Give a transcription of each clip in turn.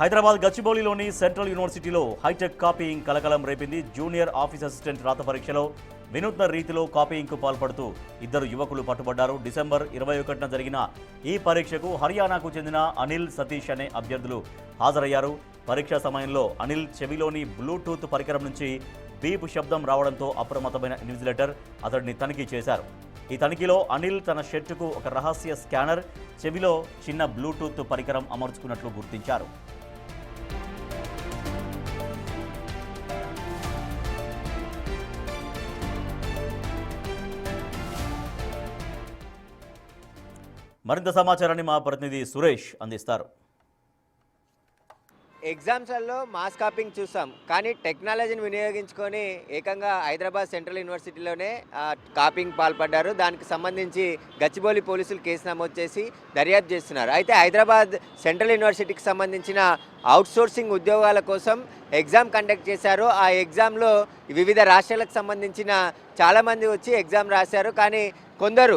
Hyderabad గచ్చిబౌలిలోని central యూనివర్సిటీలో hitech copying కలకలం రేపింది. జూనియర్ ఆఫీస్ అసిస్టెంట్ రాత పరీక్షలో వినూత్న రీతిలో కాపీయింగ్కు పాల్పడుతూ ఇద్దరు యువకులు పట్టుబడ్డారు. డిసెంబర్ 21న జరిగిన ఈ పరీక్షకు హర్యానాకు చెందిన అనిల్, సతీష్ అనే అభ్యర్థులు హాజరయ్యారు. పరీక్ష సమయంలో అనిల్ చెవిలోని బ్లూటూత్ పరికరం నుంచి బీప్ శబ్దం రావడంతో అప్రమత్తమైన ఇన్విజిలేటర్ అతడిని తనిఖీ చేశారు. ఈ తనిఖీలో అనిల్ తన షర్టుకు ఒక రహస్య స్కానర్, చెవిలో చిన్న బ్లూటూత్ పరికరం అమర్చుకున్నట్లు గుర్తించారు. మరింత సమాచారాన్ని మా ప్రతినిధి సురేష్ అందిస్తారు. ఎగ్జామ్స్లలో మాస్ కాపింగ్ చూసాం, కానీ టెక్నాలజీని వినియోగించుకొని ఏకంగా హైదరాబాద్ సెంట్రల్ యూనివర్సిటీలోనే కాపింగ్ పాల్పడ్డారు. దానికి సంబంధించి గచ్చిబౌలి పోలీసులు కేసు నమోదు చేసి దర్యాప్తు చేస్తున్నారు. అయితే హైదరాబాద్ సెంట్రల్ యూనివర్సిటీకి సంబంధించిన అవుట్సోర్సింగ్ ఉద్యోగాల కోసం ఎగ్జామ్ కండక్ట్ చేశారు. ఆ ఎగ్జామ్లో వివిధ రాష్ట్రాలకు సంబంధించిన చాలామంది వచ్చి ఎగ్జామ్ రాశారు. కానీ కొందరు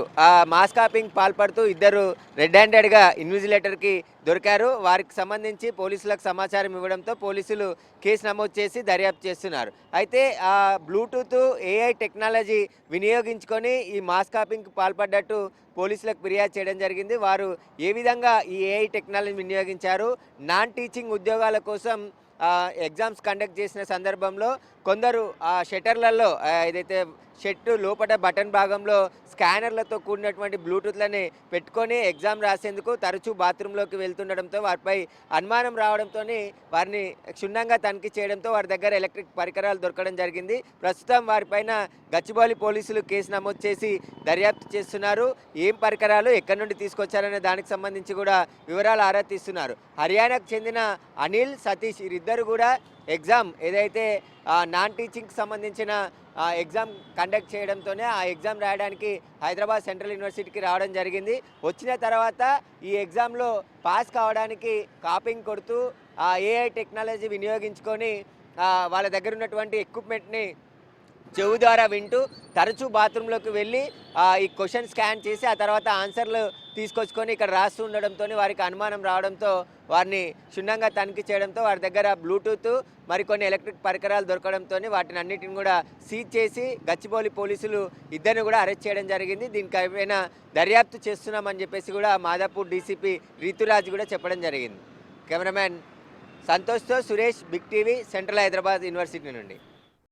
మాస్ కాపింగ్ పాల్పడుతూ ఇద్దరు రెడ్ హ్యాండెడ్గా ఇన్విజిలేటర్కి దొరికారు. వారికి సంబంధించి పోలీసులకు సమాచారం ఇవ్వడంతో పోలీసులు కేసు నమోదు చేసి దర్యాప్తు చేస్తున్నారు. అయితే బ్లూటూత్, ఏఐ టెక్నాలజీ వినియోగించుకొని ఈ మాస్ కాపింగ్కి పాల్పడ్డట్టు పోలీసులకు ఫిర్యాదు చేయడం జరిగింది. వారు ఏ విధంగా ఈ ఏఐ టెక్నాలజీ వినియోగించారు, నాన్ టీచింగ్ ఉద్యోగాల కోసం ఎగ్జామ్స్ కండక్ట్ చేసిన సందర్భంలో కొందరు షట్టర్లలో ఏదైతే షర్టు లోపల బటన్ భాగంలో స్కానర్లతో కూడినటువంటి బ్లూటూత్లని పెట్టుకొని ఎగ్జామ్ రాసేందుకు తరచూ బాత్రూంలోకి వెళ్తుండడంతో వారిపై అనుమానం రావడంతో వారిని క్షుణ్ణంగా తనిఖీ చేయడంతో వారి దగ్గర ఎలక్ట్రిక్ పరికరాలు దొరకడం జరిగింది. ప్రస్తుతం వారిపైన గచ్చిబౌలి పోలీసులు కేసు నమోదు చేసి దర్యాప్తు చేస్తున్నారు. ఏం పరికరాలు ఎక్కడి నుండి తీసుకొచ్చారనే దానికి సంబంధించి కూడా వివరాలు ఆరా తీస్తున్నారు. హర్యానాకు చెందిన అనిల్, సతీష్ వీరిద్దరు కూడా ఎగ్జామ్ ఏదైతే నాన్ టీచింగ్కి సంబంధించిన ఎగ్జామ్ కండక్ట్ చేయడంతోనే ఆ ఎగ్జామ్ రాయడానికి హైదరాబాద్ సెంట్రల్ యూనివర్సిటీకి రావడం జరిగింది. వచ్చిన తర్వాత ఈ ఎగ్జామ్లో పాస్ కావడానికి కాపింగ్ కొడుతూ ఏఐ టెక్నాలజీ వినియోగించుకొని వాళ్ళ దగ్గర ఉన్నటువంటి ఎక్విప్మెంట్ని చెవు ద్వారా వింటూ తరచూ బాత్రూంలోకి వెళ్ళి ఈ క్వశ్చన్ స్కాన్ చేసి ఆ తర్వాత ఆన్సర్లు తీసుకొచ్చుకొని ఇక్కడ రాస్తూ ఉండడంతో వారికి అనుమానం రావడంతో వారిని క్షుణ్ణంగా తనిఖీ చేయడంతో వారి దగ్గర బ్లూటూత్, మరికొన్ని ఎలక్ట్రిక్ పరికరాలు దొరకడంతో వాటిని అన్నిటిని కూడా సీజ్ చేసి గచ్చిబౌలి పోలీసులు ఇద్దరిని కూడా అరెస్ట్ చేయడం జరిగింది. దీనికి అయిపోయిన దర్యాప్తు చేస్తున్నామని చెప్పేసి కూడా మాదాపూర్ డీసీపీ రీతురాజ్ కూడా చెప్పడం జరిగింది. కెమెరామ్యాన్ సంతోష్తో Suresh, Big TV, Central Hyderabad University నుండి.